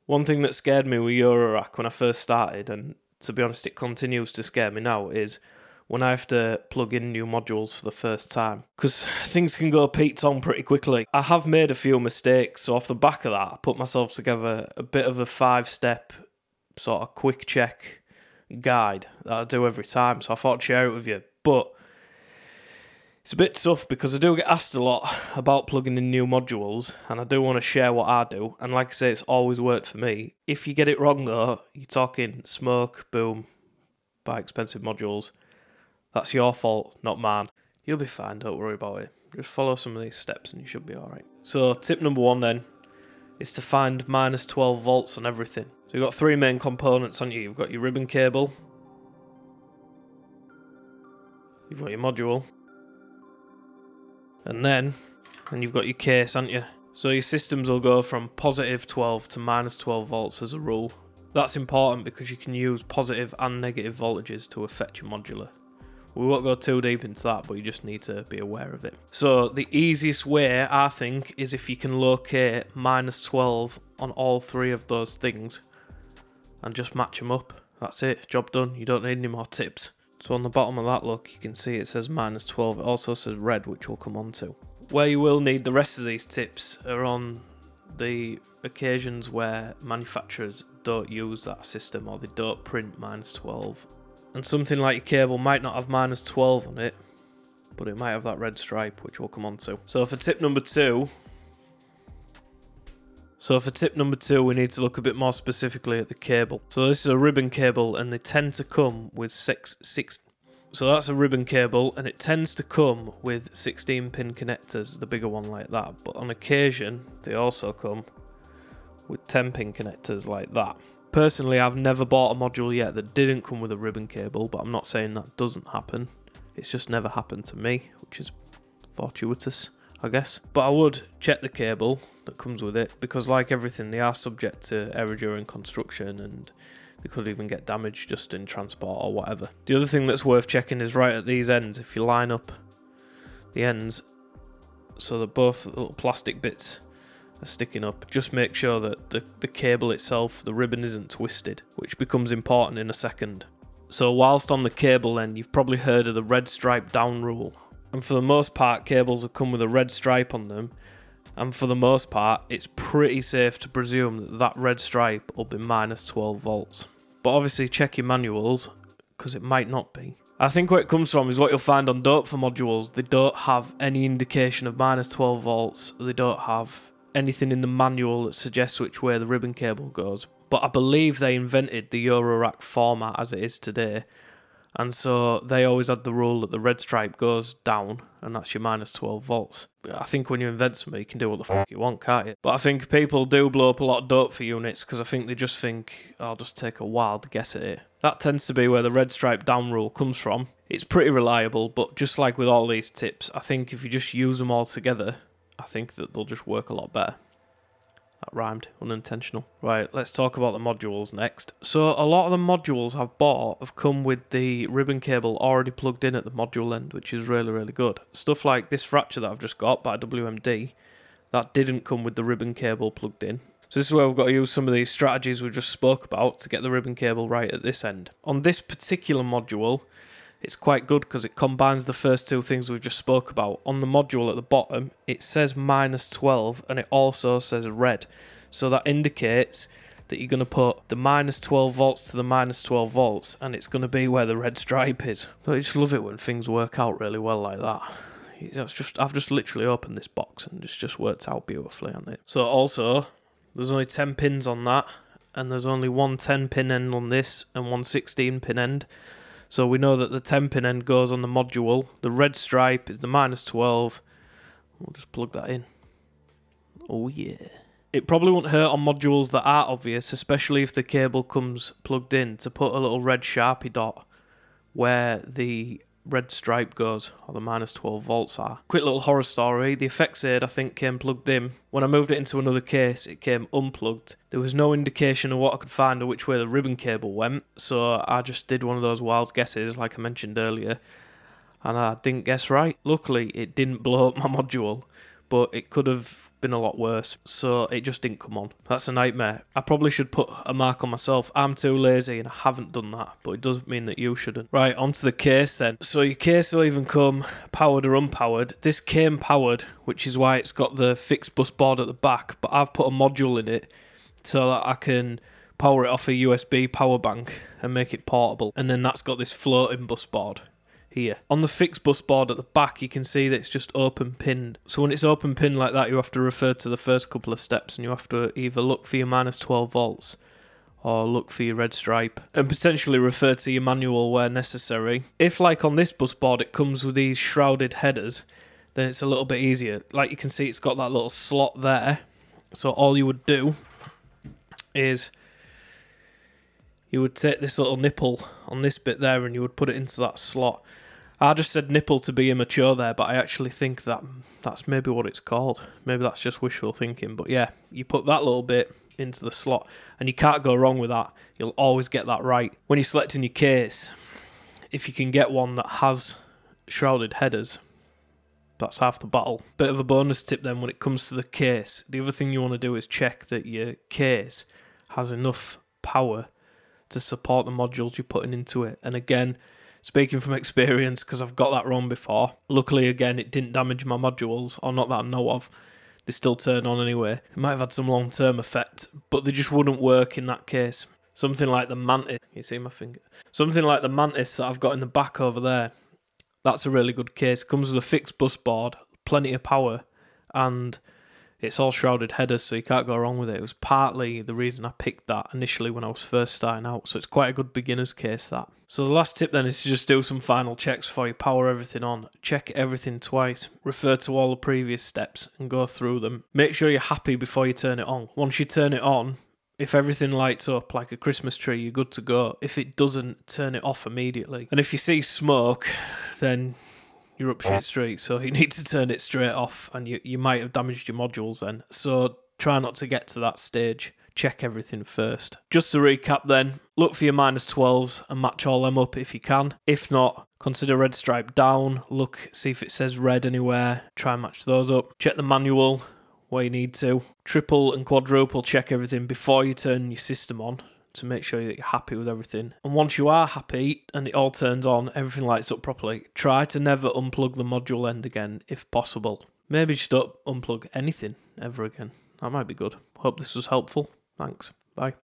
One thing that scared me with Eurorack when I first started, and to be honest it continues to scare me now, is when I have to plug in new modules for the first time. Because things can go Pete's on pretty quickly. I have made a few mistakes, so off the back of that I put myself together a bit of a 5-step sort of quick check guide that I do every time, so I thought I'd share it with you. But it's a bit tough because I do get asked a lot about plugging in new modules, and I do want to share what I do, and like I say, it's always worked for me. If you get it wrong though, you're talking smoke, boom, buy expensive modules. That's your fault, not mine. You'll be fine, don't worry about it. Just follow some of these steps and you should be alright. So tip number 1 then is to find minus 12 volts on everything. So you've got 3 main components on you. You've got your ribbon cable, you've got your module, and then you've got your case, haven't you? So your systems will go from positive 12 to minus 12 volts as a rule. That's important because you can use positive and negative voltages to affect your modular. We won't go too deep into that, but you just need to be aware of it. So the easiest way, I think, is if you can locate minus 12 on all 3 of those things and just match them up. That's it, job done. You don't need any more tips. So on the bottom of that, look, you can see it says minus 12. It also says red, which we'll come on to. Where you will need the rest of these tips are on the occasions where manufacturers don't use that system or they don't print minus 12. And something like your cable might not have minus 12 on it, but it might have that red stripe, which we'll come on to. So for tip number 2, we need to look a bit more specifically at the cable. So this is a ribbon cable, and they tend to come with 6. So that's a ribbon cable, and it tends to come with 16-pin connectors, the bigger one like that. But on occasion, they also come with 10-pin connectors like that. Personally, I've never bought a module yet that didn't come with a ribbon cable, but I'm not saying that doesn't happen. It's just never happened to me, which is fortuitous, I guess. But I would check the cable that comes with it, because like everything, they are subject to error during construction, and they could even get damaged just in transport or whatever. The other thing that's worth checking is right at these ends. If you line up the ends so that both little plastic bits are sticking up, just make sure that the cable itself, the ribbon, isn't twisted, which becomes important in a second. So whilst on the cable end, you've probably heard of the red stripe down rule. And for the most part, cables will come with a red stripe on them, and for the most part, it's pretty safe to presume that that red stripe will be minus 12 volts. But obviously check your manuals, because it might not be. I think where it comes from is what you'll find on Dope4 modules. They don't have any indication of minus 12 volts. They don't have anything in the manual that suggests which way the ribbon cable goes. But I believe they invented the Eurorack format as it is today. And so they always had the rule that the red stripe goes down, and that's your minus 12 volts. I think when you invent something, you can do what the fuck you want, can't you? But I think people do blow up a lot of Dope4 units because I think they just think, I'll just take a wild guess at it. That tends to be where the red stripe down rule comes from. It's pretty reliable, but just like with all these tips, I think if you just use them all together, I think that they'll just work a lot better. That rhymed, unintentional. Right, let's talk about the modules next. So a lot of the modules I've bought have come with the ribbon cable already plugged in at the module end, which is really, really good. Stuff like this fracture that I've just got by WMD, that didn't come with the ribbon cable plugged in. So this is where we've got to use some of these strategies we just spoke about to get the ribbon cable right at this end. On this particular module, it's quite good because it combines the first 2 things we've just spoke about. On the module at the bottom, it says minus 12 and it also says red. So that indicates that you're going to put the minus 12 volts to the minus 12 volts, and it's going to be where the red stripe is. So I just love it when things work out really well like that. I've just literally opened this box and it's just worked out beautifully on it. So also, there's only 10 pins on that, and there's only one 10-pin end on this and one 16-pin end. So we know that the 10-pin end goes on the module. The red stripe is the minus 12. We'll just plug that in. Oh yeah. It probably won't hurt on modules that are obvious, especially if the cable comes plugged in, to put a little red Sharpie dot where the red stripe goes, or the minus 12 volts are. Quick little horror story, the effects aid I think came plugged in. When I moved it into another case, it came unplugged. There was no indication of what I could find or which way the ribbon cable went, so I just did one of those wild guesses like I mentioned earlier, and I didn't guess right. Luckily, it didn't blow up my module, but it could have been a lot worse. So it just didn't come on. That's a nightmare. I probably should put a mark on myself. I'm too lazy and I haven't done that, but it doesn't mean that you shouldn't. Right, onto the case then. So your case will even come powered or unpowered. This came powered, which is why it's got the fixed bus board at the back, but I've put a module in it so that I can power it off a USB power bank and make it portable. And then that's got this floating bus board here. On the fixed bus board at the back, you can see that it's just open pinned. So when it's open pinned like that, you have to refer to the first couple of steps and you have to either look for your minus 12 volts or look for your red stripe and potentially refer to your manual where necessary. If, like on this bus board, it comes with these shrouded headers, then it's a little bit easier. Like you can see, it's got that little slot there. So all you would do is you would take this little nipple on this bit there and you would put it into that slot. I just said nipple to be immature there, but I actually think that that's maybe what it's called. Maybe that's just wishful thinking. But yeah, you put that little bit into the slot and you can't go wrong with that. You'll always get that right. When you're selecting your case, if you can get one that has shrouded headers, that's half the battle. Bit of a bonus tip then when it comes to the case. The other thing you want to do is check that your case has enough power to support the modules you're putting into it. And again, speaking from experience, because I've got that wrong before, luckily again it didn't damage my modules, or not that I know of. They still turn on anyway. It might have had some long-term effect, but they just wouldn't work in that case. Something like the Mantis, you see my finger? Something like the Mantis that I've got in the back over there, that's a really good case. It comes with a fixed bus board, plenty of power, and it's all shrouded headers, so you can't go wrong with it. It was partly the reason I picked that initially when I was first starting out, so it's quite a good beginner's case, that. So the last tip then is to just do some final checks before you power everything on. Check everything twice, refer to all the previous steps and go through them. Make sure you're happy before you turn it on. Once you turn it on, if everything lights up like a Christmas tree, you're good to go. If it doesn't, turn it off immediately. And if you see smoke, then you're up shit street, so you need to turn it straight off, and you might have damaged your modules then. So try not to get to that stage. Check everything first. Just to recap then, look for your minus 12s and match all them up if you can. If not, consider red stripe down. Look, see if it says red anywhere. Try and match those up. Check the manual where you need to. Triple and quadruple check everything before you turn your system on, to make sure that you're happy with everything. And once you are happy and it all turns on, everything lights up properly, try to never unplug the module end again if possible. Maybe just don't unplug anything ever again. That might be good. Hope this was helpful. Thanks.